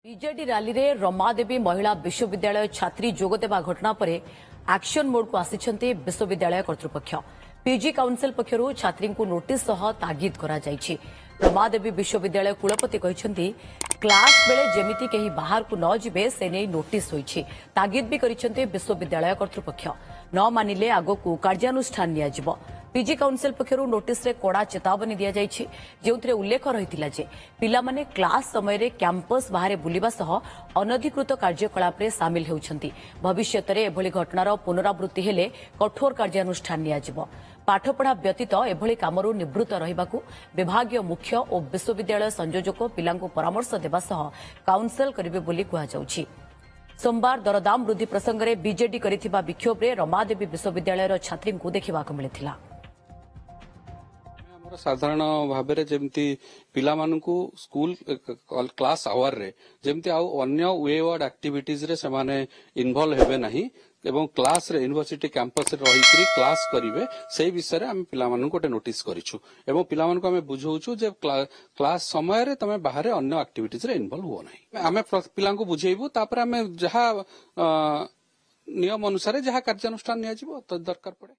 BJD rally रे रमादेवी महिला विश्वविद्यालय छात्री जोगदेवा घटना पर एक्शन मोड को आसी विश्वविद्यालय कर्तृपक्ष पीजी काउंसिल पक्षर छात्री को नोटिस सह तागिद करा जायछि। रमादेवी विश्वविद्यालय कुलपति कहते क्लास बेले जेमिति कहीं बाहर को न जिबे से नहीं नोटिस होइछि। तागिद भी करिसेंते विश्वविद्यालय कर्तृपक्ष न मानिले आगो कार्यानुष्ठान निया जिवो। पीजी काउंसिल पक्षर नोटिस रे कड़ा चेतावनी दिया जायछि, जेउथरे उल्लेख रहितिला जे पिलामाने क्लास समय रे कैंपस बाहर बुलिबा सह अनधिकृत कार्यकलाप रे शामिल हेउछंती। भविष्यत रे एभली घटनार पुनरावृत्ति हेले कठोर कार्यानुष्ठान निया जिवो। पाठपढ़ा व्यतीत एभली कामरू निवृत्त रहिबाकू विभागीय मुख्य और विश्वविद्यालय संयोजक पिलांकू परामर्श देबा सह काउंसिल करिवे बोली कुहा जाउछि। सोमवार दरदाम वृद्धि प्रसंग में बीजेडी करिथिबा विक्षोभ रे रमादेवी विश्वविद्यालय छात्री को देखा मिलिथिला। साधारण भाव जमती पिला स्कूल क्लास आवर रे जमती अन्य वेवर्ड एक्टिविटीज रे से माने इन्वॉल्व हेबे नहीं एवं क्लास रे यूनिवर्सिटी कैंपस रे रही क्लास करिवे से विषय रे हम पिला गोटे नोटिस करिछु एवं पिला आम बुझौछु जे क्लास समय रे तमे बाहर अन्य एक्टिविटीज रे इन्वॉल्व हो नहीं। आम पिला बुझेबू तापर आम जहा नियम अनुसार जहा कार्यानुष्ठान निया जिवो तो दरकार पड़े।